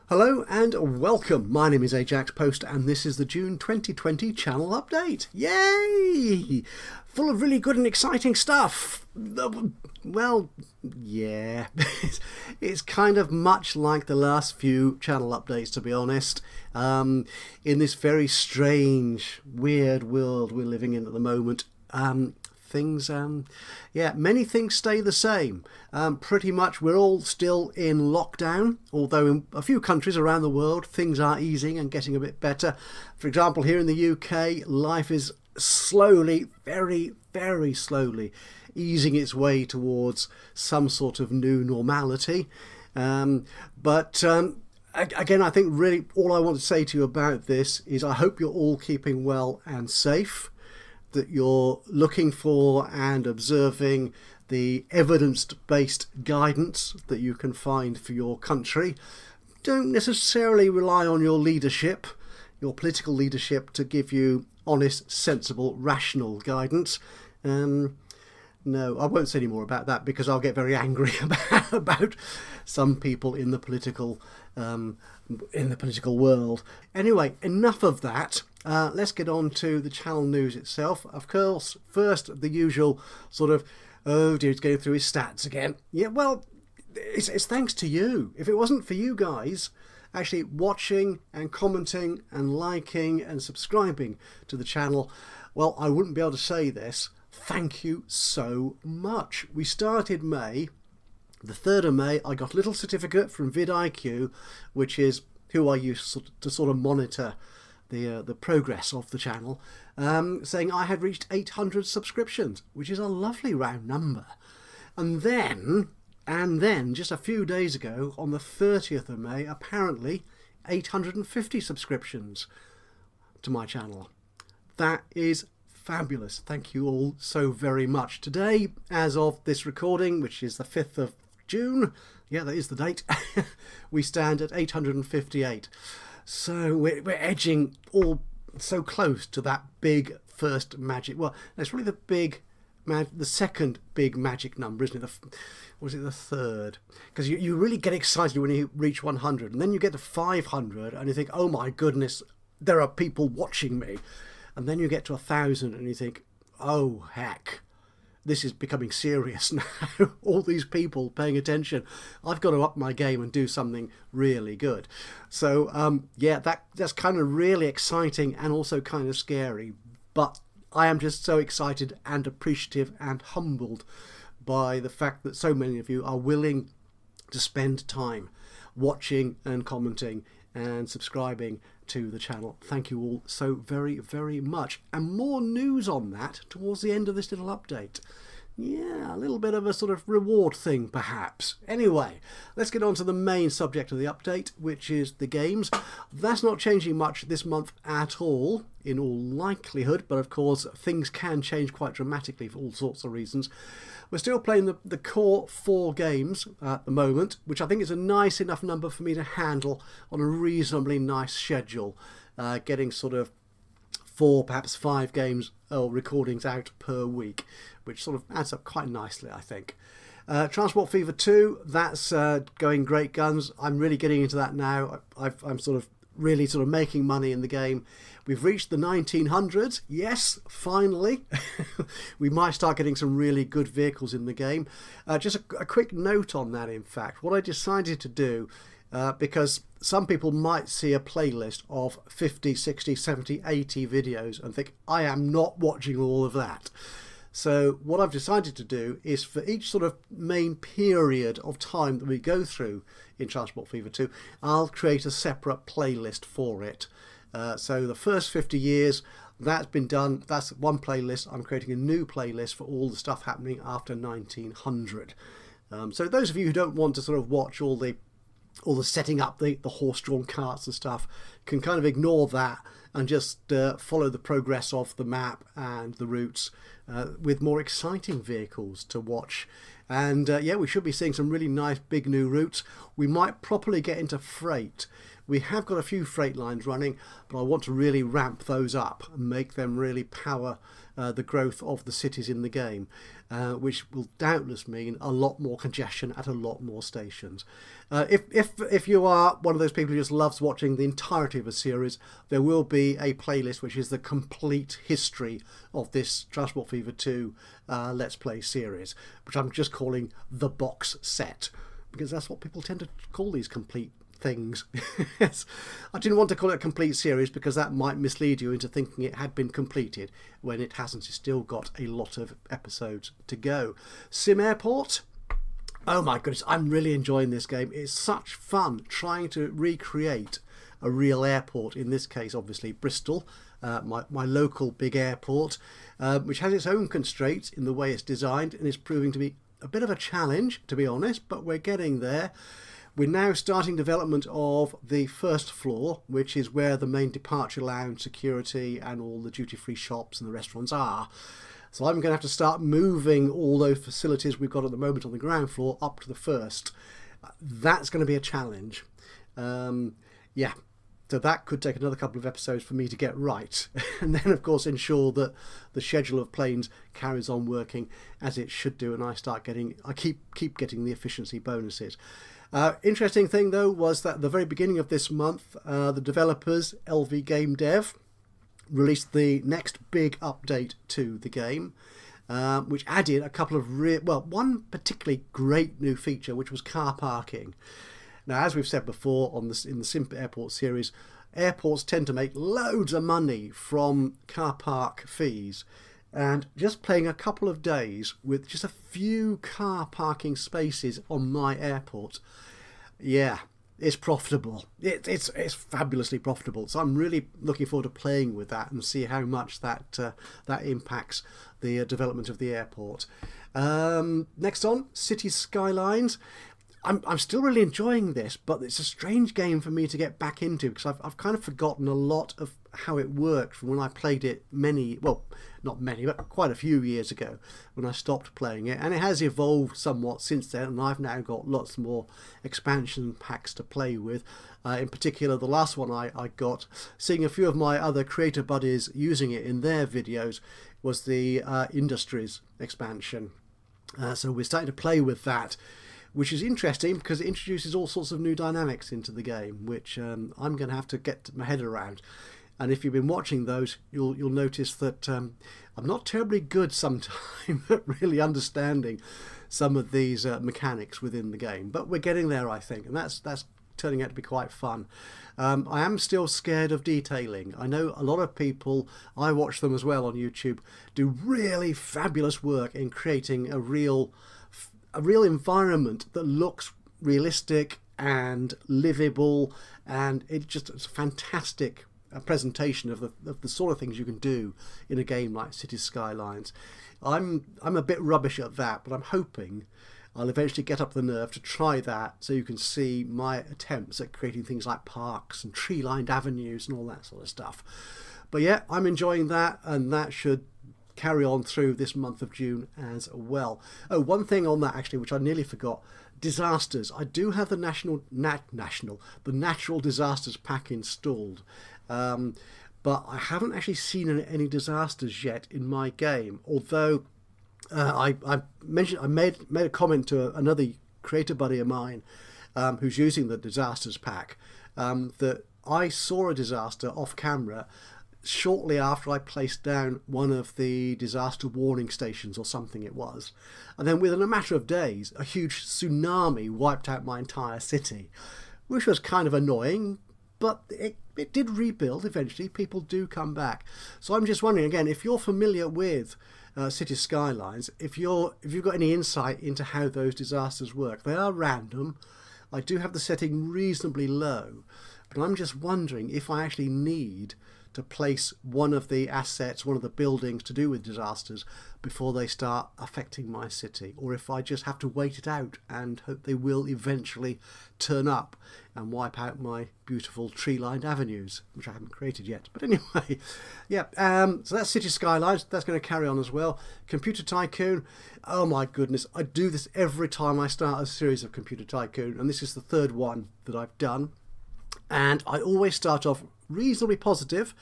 Hello and welcome. My name is Ajaxpost and this is the June 2020 channel update. Yay! Full of really good and exciting stuff. Well, yeah. It's kind of much like the last few channel updates, to be honest. In this very strange, weird world we're living in at the moment. Many things stay the same. Pretty much we're all still in lockdown, although in a few countries around the world things are easing and getting a bit better. For example, here in the UK, life is slowly, very, very slowly easing its way towards some sort of new normality. Again, I think really all I want to say to you about this is I hope you're all keeping well and safe, that you're looking for and observing the evidence-based guidance that you can find for your country. Don't necessarily rely on your leadership, your political leadership, to give you honest, sensible, rational guidance. No, I won't say any more about that because I'll get very angry about some people in the political world. Anyway, enough of that. Let's get on to the channel news itself. Of course, first the usual sort of, oh dear, he's going through his stats again. Yeah, well, it's thanks to you. If it wasn't for you guys actually watching and commenting and liking and subscribing to the channel, well, I wouldn't be able to say this. Thank you so much. We started May. The 3rd of May, I got a little certificate from vidIQ, which is who I use to sort of monitor the progress of the channel, saying I had reached 800 subscriptions, which is a lovely round number. And then just a few days ago, on the 30th of May, apparently 850 subscriptions to my channel. That is fabulous. Thank you all so very much. Today, as of this recording, which is the 5th of June, yeah, that is the date, we stand at 858. So we're edging all so close to that big first magic. Well, it's really the second big magic number, isn't it? Or is it the third? Because you really get excited when you reach 100, and then you get to 500, and you think, oh my goodness, there are people watching me. And then you get to 1,000 and you think, oh heck, this is becoming serious now. All these people paying attention. I've got to up my game and do something really good. So yeah, that's kind of really exciting and also kind of scary. But I am just so excited and appreciative and humbled by the fact that so many of you are willing to spend time watching and commenting and subscribing to the channel. Thank you all so very, very much. And more news on that towards the end of this little update. Yeah, a little bit of a sort of reward thing, perhaps. Anyway, let's get on to the main subject of the update, which is the games. That's not changing much this month at all, in all likelihood, but of course things can change quite dramatically for all sorts of reasons. We're still playing the core 4 games at the moment, which I think is a nice enough number for me to handle on a reasonably nice schedule, getting sort of 4, perhaps 5 games or recordings out per week, which sort of adds up quite nicely, I think. Transport Fever 2, that's going great guns. I'm really getting into that now. I'm sort of really sort of making money in the game. We've reached the 1900s. Yes, finally. We might start getting some really good vehicles in the game. Just a quick note on that, in fact. What I decided to do, because some people might see a playlist of 50, 60, 70, 80 videos and think, I am not watching all of that. So what I've decided to do is for each sort of main period of time that we go through in Transport Fever 2, I'll create a separate playlist for it. So the first 50 years, that's been done. That's one playlist. I'm creating a new playlist for all the stuff happening after 1900. So those of you who don't want to sort of watch all the setting up, the horse-drawn carts and stuff, can kind of ignore that and just follow the progress of the map and the routes with more exciting vehicles to watch. And yeah, we should be seeing some really nice big new routes. We might properly get into freight. We have got a few freight lines running, but I want to really ramp those up and make them really power the growth of the cities in the game, which will doubtless mean a lot more congestion at a lot more stations. If you are one of those people who just loves watching the entirety of a series, there will be a playlist which is the complete history of this Transport Fever 2 Let's Play series, which I'm just calling the box set, because that's what people tend to call these complete things. Yes. I didn't want to call it a complete series because that might mislead you into thinking it had been completed when it hasn't. It's still got a lot of episodes to go. Sim Airport. Oh my goodness, I'm really enjoying this game. It's such fun trying to recreate a real airport. In this case, obviously Bristol, my local big airport, which has its own constraints in the way it's designed, and is proving to be a bit of a challenge, to be honest, but we're getting there. We're now starting development of the first floor, which is where the main departure lounge, security and all the duty-free shops and the restaurants are. So I'm going to have to start moving all those facilities we've got at the moment on the ground floor up to the first. That's going to be a challenge. Yeah, so that could take another couple of episodes for me to get right. And then, of course, ensure that the schedule of planes carries on working as it should do, and I keep getting the efficiency bonuses. Interesting thing though was that at the very beginning of this month, the developers, LV Game Dev, released the next big update to the game, which added a couple of one particularly great new feature, which was car parking. Now, as we've said before in the Sim Airport series, airports tend to make loads of money from car park fees. And just playing a couple of days with just a few car parking spaces on my airport, yeah, it's profitable. It's fabulously profitable. So I'm really looking forward to playing with that and see how much that impacts the development of the airport. Next on, City Skylines. I'm still really enjoying this, but it's a strange game for me to get back into because I've kind of forgotten a lot of how it worked from when I played it not many, but quite a few years ago when I stopped playing it. And it has evolved somewhat since then, and I've now got lots more expansion packs to play with. In particular, the last one I got, seeing a few of my other creator buddies using it in their videos, was the Industries expansion. So we're starting to play with that, which is interesting because it introduces all sorts of new dynamics into the game, which I'm going to have to get my head around. And if you've been watching those, you'll notice that I'm not terribly good sometimes at really understanding some of these mechanics within the game. But we're getting there, I think, and that's turning out to be quite fun. I am still scared of detailing. I know a lot of people, I watch them as well on YouTube, do really fabulous work in creating a real environment that looks realistic and livable, and it's a fantastic presentation of the sort of things you can do in a game like City Skylines. I'm a bit rubbish at that, but I'm hoping I'll eventually get up the nerve to try that, so you can see my attempts at creating things like parks and tree-lined avenues and all that sort of stuff. But yeah, I'm enjoying that, and that should carry on through this month of June as well. Oh, one thing on that actually, which I nearly forgot: disasters. I do have the the natural disasters pack installed, but I haven't actually seen any disasters yet in my game. Although I made a comment to another creator buddy of mine who's using the disasters pack, that I saw a disaster off camera shortly after I placed down one of the disaster warning stations or something it was, and then within a matter of days a huge tsunami wiped out my entire city, which was kind of annoying, but it did rebuild eventually. People do come back. So I'm just wondering again, if you're familiar with City Skylines, if you've got any insight into how those disasters work. They are random. I do have the setting reasonably low, but I'm just wondering if I actually need to place one of the assets, one of the buildings to do with disasters before they start affecting my city, or if I just have to wait it out and hope they will eventually turn up and wipe out my beautiful tree-lined avenues, which I haven't created yet. But anyway, yeah, so that's City Skylines. That's going to carry on as well. Computer Tycoon, oh my goodness, I do this every time I start a series of Computer Tycoon, and this is the third one that I've done. And I always start off reasonably positive.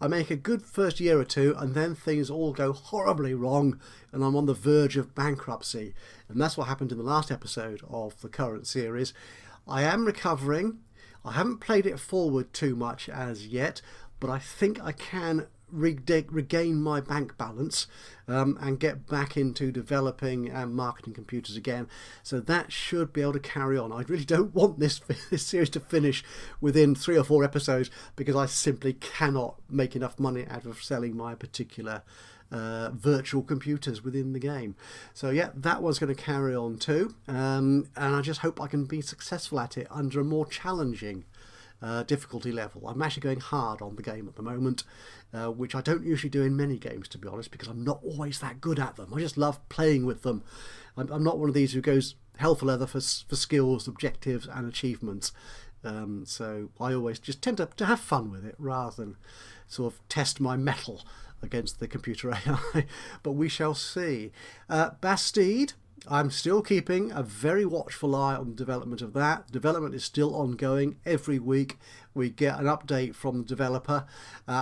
I make a good first year or two, and then things all go horribly wrong, and I'm on the verge of bankruptcy. And that's what happened in the last episode of the current series. I am recovering. I haven't played it forward too much as yet, but I think I can regain my bank balance and get back into developing and marketing computers again. So that should be able to carry on. I really don't want this series to finish within 3 or 4 episodes, because I simply cannot make enough money out of selling my particular virtual computers within the game. So yeah, that one's going to carry on too, and I just hope I can be successful at it under a more challenging difficulty level. I'm actually going hard on the game at the moment, which I don't usually do in many games, to be honest, because I'm not always that good at them. I just love playing with them. I'm not one of these who goes hell for leather for skills, objectives and achievements. So I always just tend to have fun with it rather than sort of test my mettle against the computer AI. But we shall see. Bastide, I'm still keeping a very watchful eye on the development of that. Development is still ongoing. Every week we get an update from the developer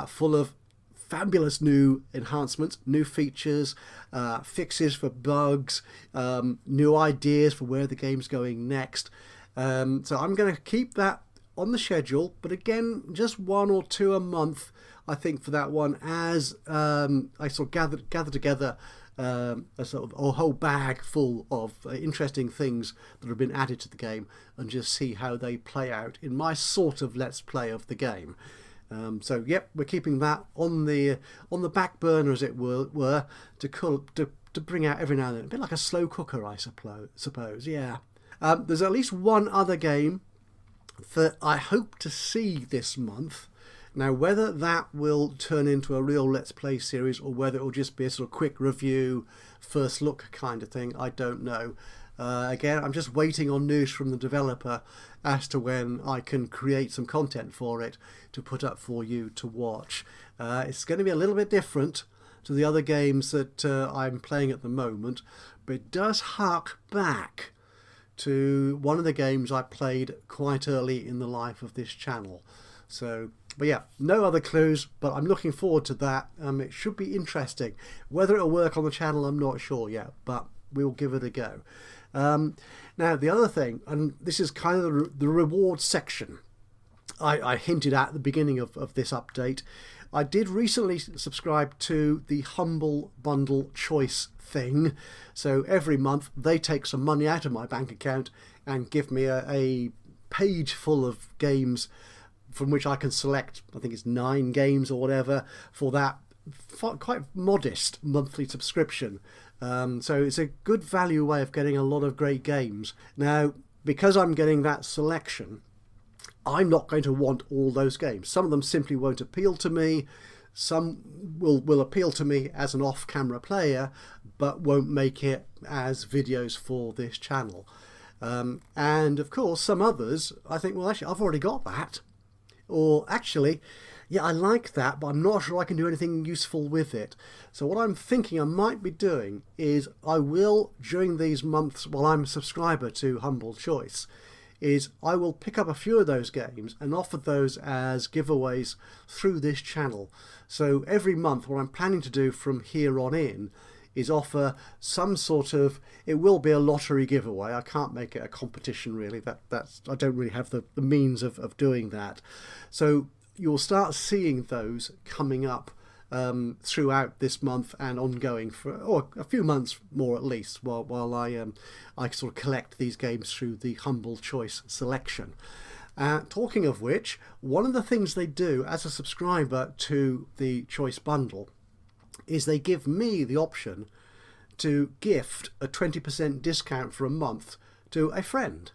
full of fabulous new enhancements, new features, fixes for bugs, new ideas for where the game's going next. So I'm going to keep that on the schedule, but again, just 1 or 2 a month, I think, for that one, as I sort of gather together a whole bag full of interesting things that have been added to the game, and just see how they play out in my sort of let's play of the game. So yep, we're keeping that on the back burner, as it were, to bring out every now and then, a bit like a slow cooker, I suppose. Yeah. There's at least one other game that I hope to see this month. Now, whether that will turn into a real Let's Play series, or whether it will just be a sort of quick review, first look kind of thing, I don't know. Again, I'm just waiting on news from the developer as to when I can create some content for it to put up for you to watch. It's going to be a little bit different to the other games that I'm playing at the moment, but it does hark back to one of the games I played quite early in the life of this channel. So, but yeah, no other clues, but I'm looking forward to that. It should be interesting. Whether it'll work on the channel, I'm not sure yet, but we'll give it a go. Now, the other thing, and this is kind of the reward section I hinted at the beginning of this update. I did recently subscribe to the Humble Bundle Choice thing. So every month they take some money out of my bank account and give me a page full of games from which I can select, I think it's 9 games or whatever, for that quite modest monthly subscription. So it's a good value way of getting a lot of great games. Now, because I'm getting that selection, I'm not going to want all those games. Some of them simply won't appeal to me. Some will appeal to me as an off-camera player, but won't make it as videos for this channel. And of course, some others, I think, well, actually, I've already got that. Or actually, yeah, I like that, but I'm not sure I can do anything useful with it. So what I'm thinking I might be doing is I will, during these months while I'm a subscriber to Humble Choice, is I will pick up a few of those games and offer those as giveaways through this channel. So every month, what I'm planning to do from here on in is offer some sort of, it will be a lottery giveaway. I can't make it a competition, really. That's I don't really have the means of doing that. So you'll start seeing those coming up throughout this month and ongoing for a few months more at least, while I sort of collect these games through the Humble Choice selection. Talking of which, one of the things they do as a subscriber to the Choice Bundle is they give me the option to gift a 20% discount for a month to a friend.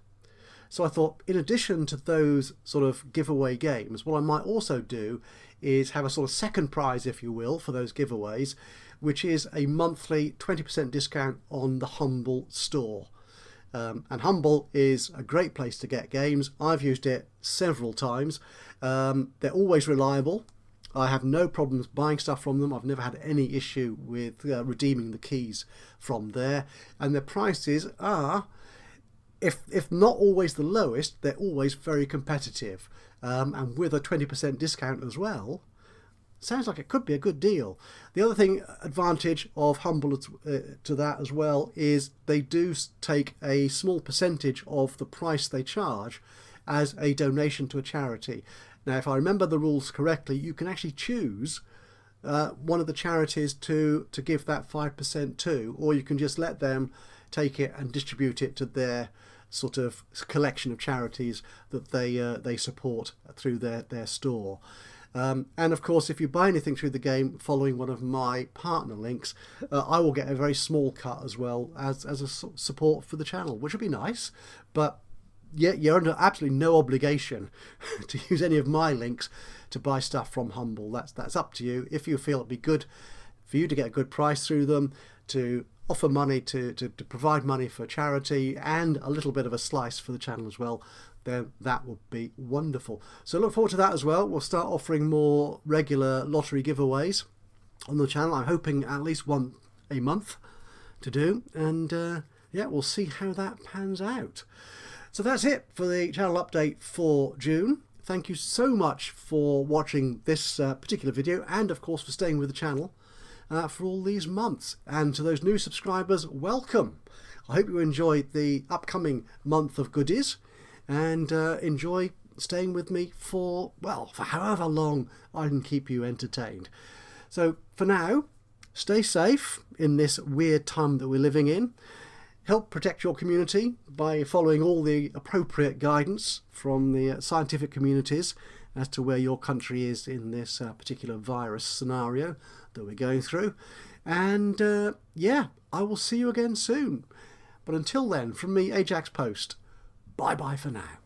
So I thought, in addition to those sort of giveaway games, what I might also do is have a sort of second prize, if you will, for those giveaways, which is a monthly 20% discount on the Humble store. And Humble is a great place to get games. I've used it several times. They're always reliable. I have no problems buying stuff from them. I've never had any issue with redeeming the keys from there. And the prices are, if not always the lowest, they're always very competitive. and with a 20% discount as well, sounds like it could be a good deal. The other thing, advantage of Humble to that as well, is they do take a small percentage of the price they charge as a donation to a charity. Now, if I remember the rules correctly, you can actually choose one of the charities to give that 5% to, or you can just let them take it and distribute it to their sort of collection of charities that they support through their store. And of course, if you buy anything through the game following one of my partner links, I will get a very small cut as well as a support for the channel, which would be nice. But yeah, you're under absolutely no obligation to use any of my links to buy stuff from Humble. That's up to you. If you feel it'd be good for you to get a good price through them, to offer money to provide money for charity and a little bit of a slice for the channel as well, then that would be wonderful. So look forward to that as well. We'll start offering more regular lottery giveaways on the channel. I'm hoping at least one a month to do, and yeah, we'll see how that pans out. So that's it for the channel update for June. Thank you so much for watching this particular video, and of course for staying with the channel for all these months. And to those new subscribers, welcome. I hope you enjoy the upcoming month of goodies, and enjoy staying with me for however long I can keep you entertained. So for now, stay safe in this weird time that we're living in. Help protect your community by following all the appropriate guidance from the scientific communities as to where your country is in this particular virus scenario that we're going through. And yeah, I will see you again soon. But until then, from me, Ajaxpost, bye bye for now.